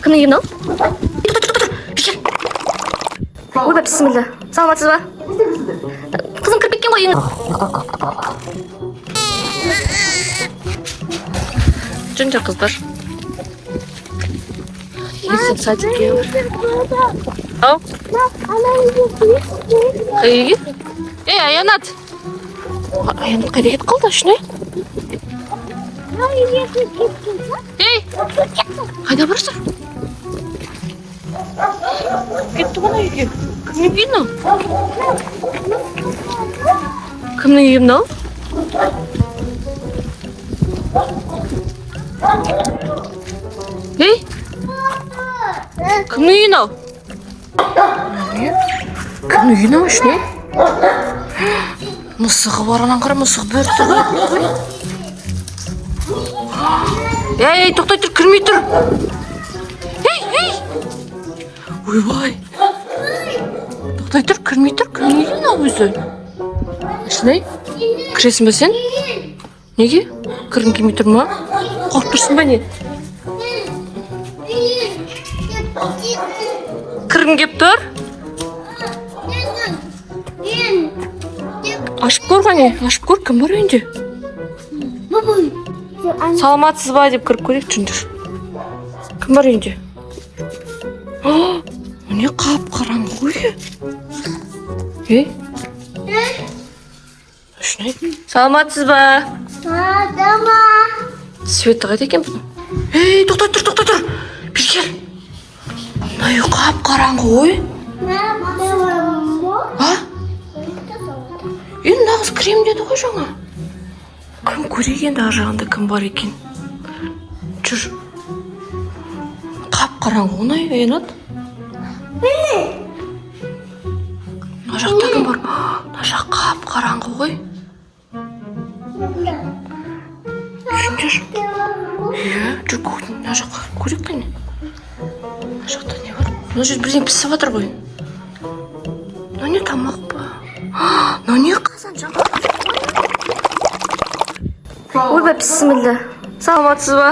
Кімнің үйі мынау? Ойбай, бісміллә. Саламатсыз ба? Қызым кіріп кеткен ғой үйіңіз. Жөн-жөн қыздар. Есік садикке. Ау? Қайда кет? Аянат. Аянат қайда кетіп қалды, шыны? Қайда барсың? Кетті ғана үйге. Кімнің үйі мынау? Кімнің үйі мынау? Кімнің үйі мынау? Кімнің үйі мынау, шыны? Мысығы бар, анан қара мысығы бөртті ғой. Тоқтай тұр, кірмей тұр. Ойбай. Тоқтай тұр, кірмей тұр, кірмей тұр мынау өзі. Ашынай, кіресің бе сен? Неге? Кіргің келмей тұр ма? Қорқып тұрсың ба не? Кіргің келіп тұр? Ашып көр ғане, ашып көр, кім бар үйінде? Саламатсыз ба деп кіріп көрейік, жүндір. Кім бар үйінде? Не қап-қараңғы ғой? Шынай, саламатсыз ба? Салама. Светі қайда екен бұның? Тоқтай тұр. Бір кел. Мынау қап-қараңғы ғой? Нағыз крем деді ғой жаңа. Кім көреген дағы жағында кім бар екен? Жүр. Қап-қараңғы ғынай, Аянат. Мына жақта кім бар? Мына жақ қап-қараңғы ғой. Жүндер. Жүр, мына жаққа көрек пе не? Мына жақта не бар? Мына жер бірден пісіп жатыр ғой. Мына не тамақ ба? Мына не қазан жаңа? Ойбай, бісміллә. Саламатсыз ба?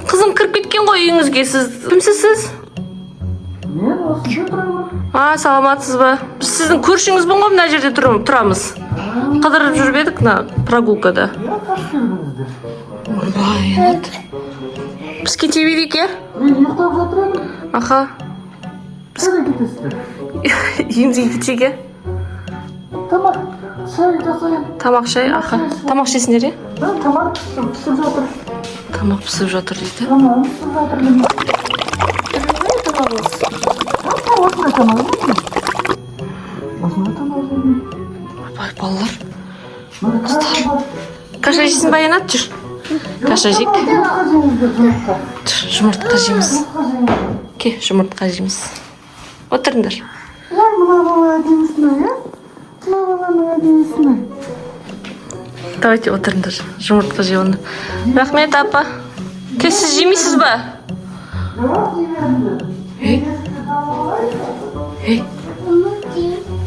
Қызым кіріп кеткен ғой үйіңізге. Сіз кімсіз сіз? Мен осы тұрмын. Саламатсыз ба? Біз сіздің көршіңізбін ғой, мына жерде тұрамыз. Қыдырып жүріп едік мына прогулкада. Ойбай, Аянат. Біз кете берейік, Мен ұйықтап жатыр едім. Аха. Қайда кетесіздер? Үйімізге кетейік, Тамақ, шай жасайын. Тамақ шай, аха. Тамақ ішесіңдер, Тамақ пісіп жатыр. Тамақ пісіп жатыр дейді. Тамақ пісіп жатыр. Осындай тамақ жеймін. Осындай тамақ жеймін. Ойбай, балалар. Қыздар. Каша жейсің ба, Аянат? Жүр. Каша жейік. Жұмыртқа жейміз. Ке, жұмыртқа жейміз. Отырыңдар. Мына бала әдемісіне, Мына баланың әдемісіне. Давайте отырыңдар. Жұмыртқа жей оны. Рахмет, апа. Ке, сіз жемейсіз ба?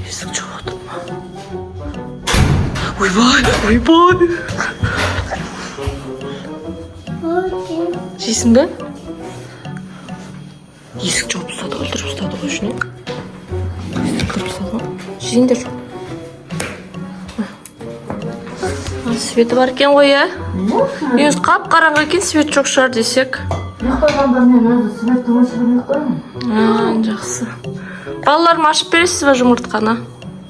Есік жоқ отыр ма? Ойбай. Жейсің бе? Есік жауып ұстады, өлтіріп ұстады ғой шыны. Есік кіріп ұстады ғой. Жейіндер. Светі бар екен ғой, Үйіңіз қап-қараңғы екен, свет жоқ шығар десек. Ұйықтағанда мен өзі светті өшіріп ұйықтаймын. Жақсы. Балаларым ашып бересіз ба жұмыртқаны?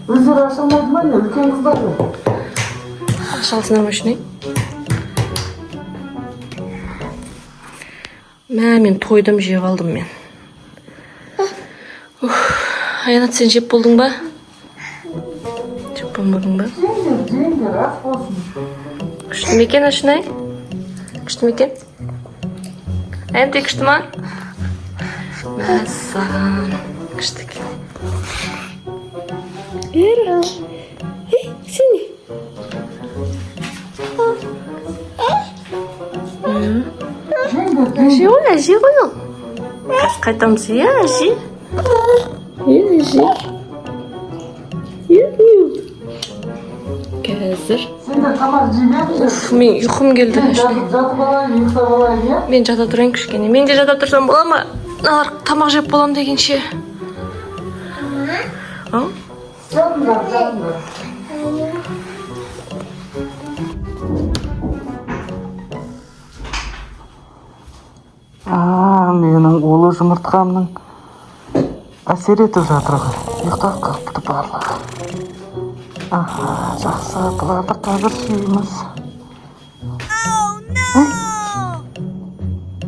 Өздері аша алмайды ма не? Үлкен қыздар ғой. Аша алсыңдар ма шыны? Мен тойдым, жеп алдым мен. Аянат, сен жеп болдың ба? Жеп болмадың ба? Жеңдер, ас болсын. Күшті ме екен, Ашынай? Күшті ме екен? Аянат, күшті ма? Мәссаған. Күшті екен. Сен не? Әже ғой ол. Қайтамыз, әже. Әже. Қазір. Енді тамақ жемейміз. Уф, мен ұйқым келді. Жатып алайын, ұйықтап алайын, иә? Мен жата тұрайын кішкене. Мен де жата тұрсам бола ма? Тамақ жеп болам дегенше. Жатыңдар. Менің улы жұмыртқамның әсер етіп жатыр ғой. Ұйықтап қалыпты барлығы. Жақсы, бұларды қазір сүйміз.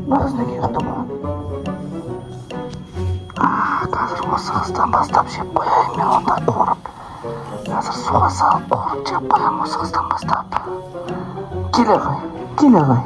Нағыз неге ұйықты ма? Қазір осы қыздан бастап жеп қояйын мен онда қуырып. Қазір суға салып қуырып жеп қоям осы қыздан бастап. Келе ғой.